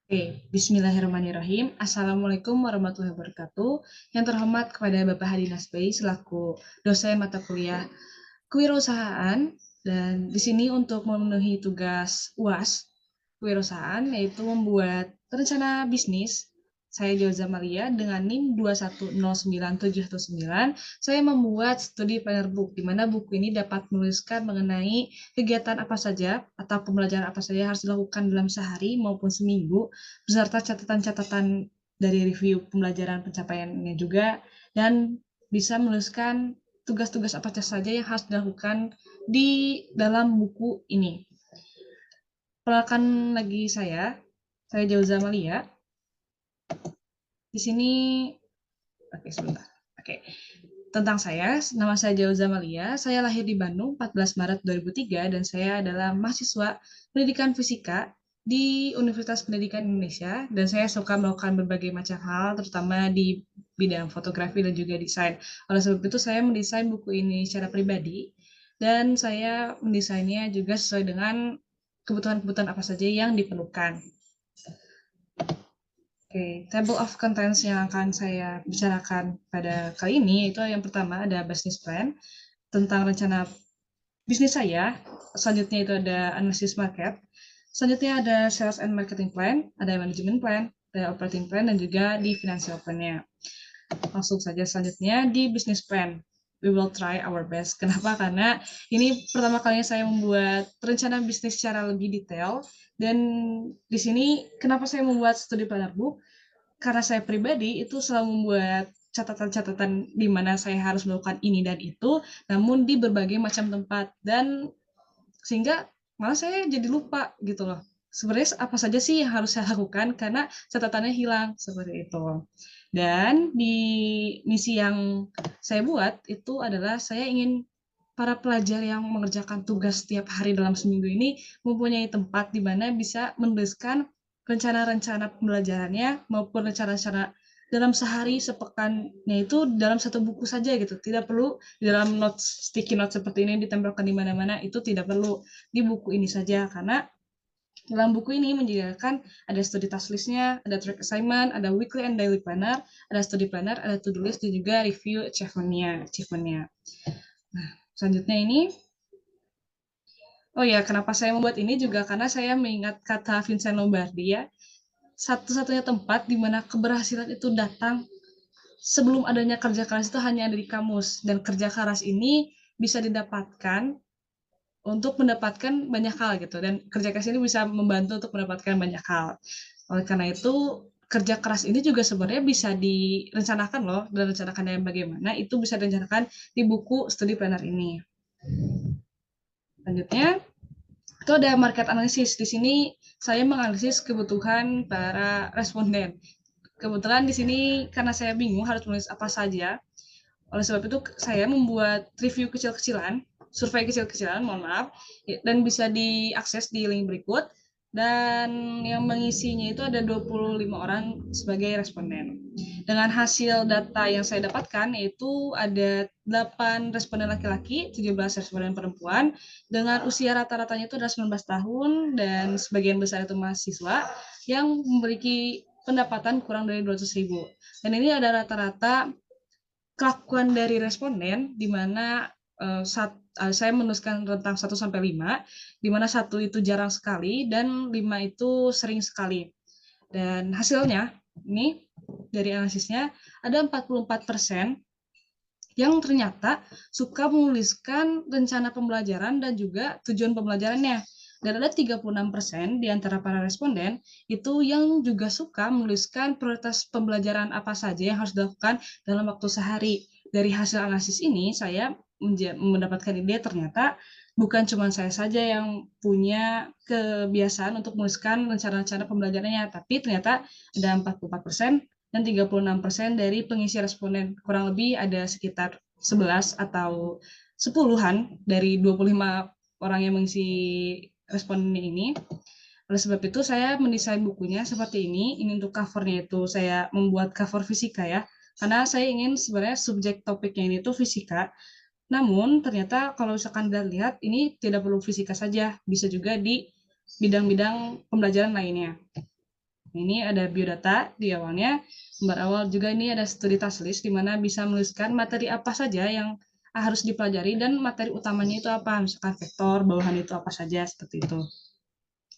Oke, Bismillahirrahmanirrahim. Assalamualaikum warahmatullahi wabarakatuh. Yang terhormat kepada Bapak Hadi Nasbei selaku dosen mata kuliah kewirausahaan, dan di sini untuk memenuhi tugas UAS kewirausahaan, yaitu membuat rencana bisnis. Saya Joza Malia dengan NIM 2109719. Saya membuat studi planner book, di mana buku ini dapat menuliskan mengenai kegiatan apa saja atau pembelajaran apa saja yang harus dilakukan dalam sehari maupun seminggu, beserta catatan-catatan dari review pembelajaran pencapaiannya juga, dan bisa menuliskan tugas-tugas apa saja yang harus dilakukan di dalam buku ini. Perkenalkan lagi saya Jauza Malia. Di sini, oke sebentar. Oke, tentang saya, nama saya Jauza Malia. Saya lahir di Bandung 14 Maret 2003 dan saya adalah mahasiswa pendidikan fisika di Universitas Pendidikan Indonesia, dan saya suka melakukan berbagai macam hal, terutama di bidang fotografi dan juga desain. Oleh sebab itu, saya mendesain buku ini secara pribadi, dan saya mendesainnya juga sesuai dengan kebutuhan-kebutuhan apa saja yang diperlukan. Oke, table of contents yang akan saya bicarakan pada kali ini itu yang pertama ada business plan tentang rencana bisnis saya. Selanjutnya itu ada analisis market. Selanjutnya ada sales and marketing plan, ada management plan, ada operating plan, dan juga di financial plan-nya. Langsung saja selanjutnya di business plan. We will try our best. Kenapa? Karena ini pertama kalinya saya membuat rencana bisnis secara lebih detail. Dan di sini kenapa saya membuat studi planner book? Karena saya pribadi itu selalu membuat catatan-catatan di mana saya harus melakukan ini dan itu, namun di berbagai macam tempat, dan sehingga malah saya jadi lupa gitu loh. Sebenarnya apa saja sih yang harus saya lakukan karena catatannya hilang seperti itu. Dan di misi yang saya buat itu adalah saya ingin para pelajar yang mengerjakan tugas setiap hari dalam seminggu ini mempunyai tempat di mana bisa menuliskan rencana-rencana pembelajarannya maupun rencana-rencana dalam sehari sepekannya itu dalam satu buku saja gitu. Tidak perlu di dalam notes, sticky notes seperti ini ditempelkan di mana-mana, itu tidak perlu. Di buku ini saja, karena dalam buku ini menyediakan ada study task list-nya, ada track assignment, ada weekly and daily planner, ada study planner, ada to-do list, dan juga review achievement-nya. Nah, selanjutnya ini, oh ya, kenapa saya membuat ini juga karena saya mengingat kata Vincent Lombardi ya, satu-satunya tempat di mana keberhasilan itu datang sebelum adanya kerja keras itu hanya ada di kamus, dan kerja keras ini bisa didapatkan untuk mendapatkan banyak hal gitu, dan kerja keras ini bisa membantu untuk mendapatkan banyak hal. Oleh karena itu, kerja keras ini juga sebenarnya bisa direncanakan loh, dan rencanakannya bagaimana itu bisa direncanakan di buku studi planner ini. Selanjutnya, itu ada market analysis. Di sini saya menganalisis kebutuhan para responden. Kebetulan di sini karena saya bingung harus menulis apa saja, oleh sebab itu saya membuat review kecil-kecilan, survei kecil-kecilan, mohon maaf, dan bisa diakses di link berikut. Dan yang mengisinya itu ada 25 orang sebagai responden. Dengan hasil data yang saya dapatkan, yaitu ada 8 responden laki-laki, 17 responden perempuan, dengan usia rata-ratanya itu adalah 19 tahun, dan sebagian besar itu mahasiswa yang memiliki pendapatan kurang dari 200.000. Dan ini ada rata-rata kelakuan dari responden, di mana saya menuliskan rentang 1 sampai 5, di mana 1 itu jarang sekali dan 5 itu sering sekali. Dan hasilnya ini dari analisisnya ada 44% yang ternyata suka menuliskan rencana pembelajaran dan juga tujuan pembelajarannya. Dan ada 36% di antara para responden itu yang juga suka menuliskan prioritas pembelajaran apa saja yang harus dilakukan dalam waktu sehari. Dari hasil analisis ini, saya mendapatkan ide ternyata bukan cuma saya saja yang punya kebiasaan untuk menuliskan rencana-rencana pembelajarannya, tapi ternyata ada 44% dan 36% dari pengisi responden. Kurang lebih ada sekitar 11 atau 10-an dari 25 orang yang mengisi responden ini. Oleh sebab itu saya mendesain bukunya seperti ini untuk covernya itu saya membuat cover fisika ya, karena saya ingin sebenarnya subjek topiknya ini tuh fisika, namun ternyata kalau misalkan kita lihat ini tidak perlu fisika saja, bisa juga di bidang-bidang pembelajaran lainnya. Ini ada biodata di awalnya, lembar awal juga ini ada studi task list di mana bisa menuliskan materi apa saja yang harus dipelajari dan materi utamanya itu apa, misalkan vektor, bawahan itu apa saja, seperti itu.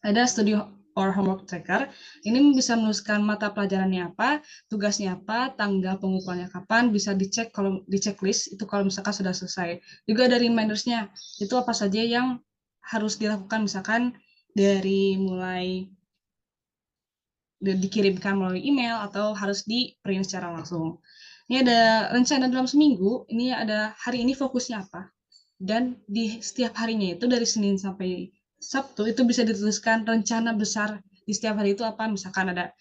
Ada studi or homework tracker, ini bisa menuliskan mata pelajarannya apa, tugasnya apa, tanggal pengukurannya kapan, bisa dicek kalau di checklist itu kalau misalkan sudah selesai. Juga ada reminders-nya, itu apa saja yang harus dilakukan, misalkan dari mulai dikirimkan melalui email atau harus di print secara langsung. Ini ada rencana dalam seminggu, ini ada hari ini fokusnya apa, dan di setiap harinya itu dari Senin sampai Sabtu itu bisa dituliskan rencana besar di setiap hari itu apa, misalkan ada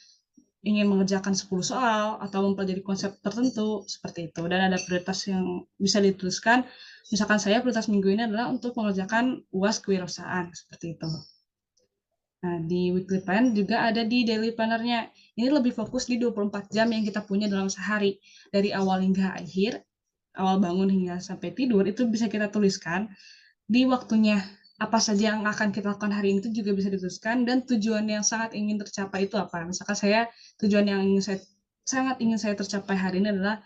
ingin mengerjakan 10 soal atau mempelajari konsep tertentu seperti itu, dan ada prioritas yang bisa dituliskan, misalkan saya prioritas minggu ini adalah untuk mengerjakan UAS kewirausahaan seperti itu. Nah, di weekly plan juga ada di daily planner-nya. Ini lebih fokus di 24 jam yang kita punya dalam sehari. Dari awal hingga akhir, awal bangun hingga sampai tidur, itu bisa kita tuliskan di waktunya. Apa saja yang akan kita lakukan hari ini itu juga bisa dituliskan, dan tujuan yang sangat ingin tercapai itu apa. Misalkan tujuan yang sangat ingin saya tercapai hari ini adalah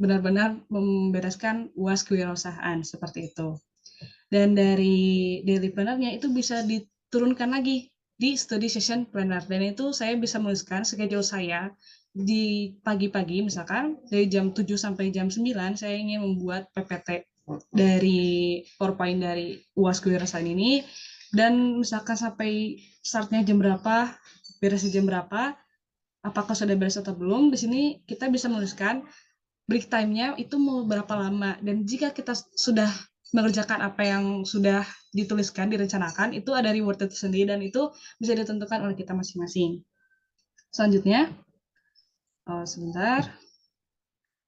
benar-benar membereskan UAS kewirausahaan, seperti itu. Dan dari daily planner-nya itu bisa diturunkan lagi di study session planner, dan itu saya bisa menuliskan schedule saya di pagi-pagi, misalkan dari jam 7 sampai jam 9 saya ingin membuat PPT dari PowerPoint dari UAS kewirausahaan ini, dan misalkan sampai startnya jam berapa, beresnya jam berapa, apakah sudah beres atau belum. Di sini kita bisa menuliskan break time-nya itu mau berapa lama, dan jika kita sudah mengerjakan apa yang sudah dituliskan, direncanakan, itu ada reward itu sendiri, dan itu bisa ditentukan oleh kita masing-masing. Selanjutnya, sebentar.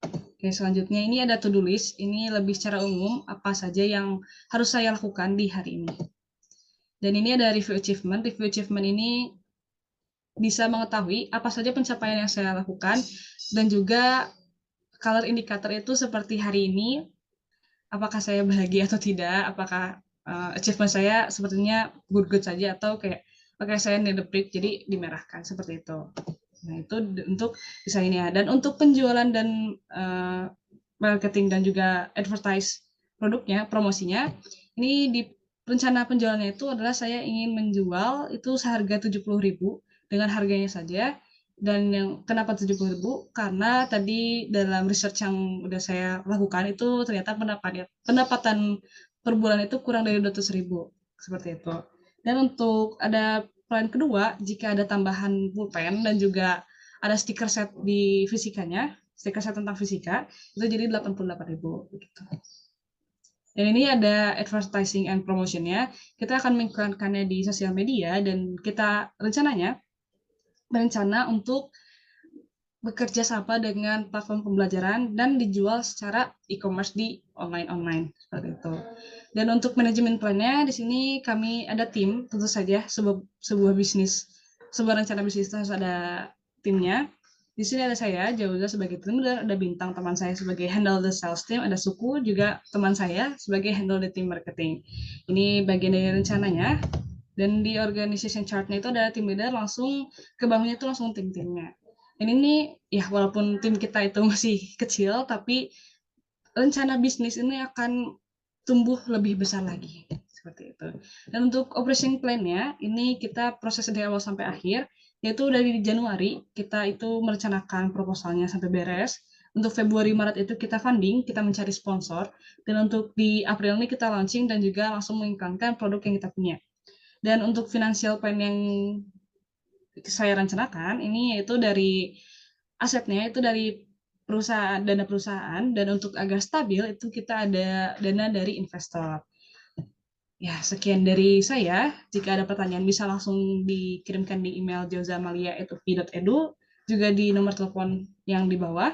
Oke, selanjutnya ini ada to-do list. Ini lebih secara umum, apa saja yang harus saya lakukan di hari ini. Dan ini ada review achievement. Review achievement ini bisa mengetahui apa saja pencapaian yang saya lakukan, dan juga color indicator itu seperti hari ini, apakah saya bahagia atau tidak, apakah achievement saya sepertinya good-good saja, atau kayak oke, saya need a break, jadi dimerahkan, seperti itu. Nah, itu untuk bisa ini ya. Dan untuk penjualan dan marketing dan juga advertise produknya, promosinya, ini di rencana penjualannya itu adalah saya ingin menjual itu seharga 70.000 dengan harganya saja. Dan yang kenapa 70.000? Karena tadi dalam research yang udah saya lakukan itu ternyata pendapatan per bulan itu kurang dari 200.000, seperti itu. Dan untuk ada plan kedua, jika ada tambahan pulpen dan juga ada stiker set di fisikanya, stiker set tentang fisika, itu jadi 88.000 gitu. Dan ini ada advertising and promotion-nya. Kita akan mengiklankannya di sosial media, dan kita berencana untuk bekerja sama dengan platform pembelajaran dan dijual secara e-commerce di online seperti itu. Dan untuk manajemen plan-nya di sini kami ada tim, tentu saja sebuah rencana bisnis harus ada timnya. Di sini ada saya, Jauza sebagai tim leader, ada Bintang teman saya sebagai handle the sales team, ada Suku juga teman saya sebagai handle the team marketing. Ini bagian dari rencananya. Dan di organization chart-nya itu ada tim leader, langsung ke bawahnya itu langsung tim-timnya. Ini ya walaupun tim kita itu masih kecil, tapi rencana bisnis ini akan tumbuh lebih besar lagi, seperti itu. Dan untuk operation plan-nya, ini kita proses dari awal sampai akhir, yaitu dari Januari kita itu merencanakan proposalnya sampai beres. Untuk Februari Maret itu kita funding, kita mencari sponsor, dan untuk di April ini kita launching dan juga langsung mengiklankan produk yang kita punya. Dan untuk financial plan yang saya rencanakan ini yaitu dari asetnya itu dari dana perusahaan, dan untuk agar stabil itu kita ada dana dari investor. Ya, sekian dari saya. Jika ada pertanyaan bisa langsung dikirimkan di email jauzamalia@upi.edu, juga di nomor telepon yang di bawah.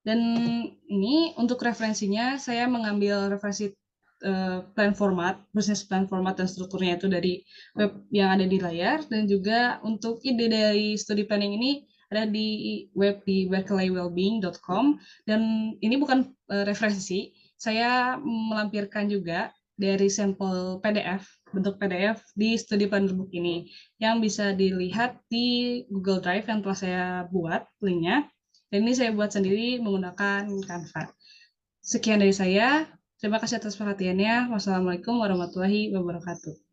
Dan ini untuk referensinya saya mengambil referensi business plan format dan strukturnya itu dari web yang ada di layar, dan juga untuk ide dari studi planning ini ada di web di berkeleywellbeing.com, dan ini bukan referensi, saya melampirkan juga dari sampel PDF bentuk PDF di Studi Planner Book ini, yang bisa dilihat di Google Drive yang telah saya buat linknya. Dan ini saya buat sendiri menggunakan Canva. Sekian dari saya. Terima kasih atas perhatiannya. Wassalamualaikum warahmatullahi wabarakatuh.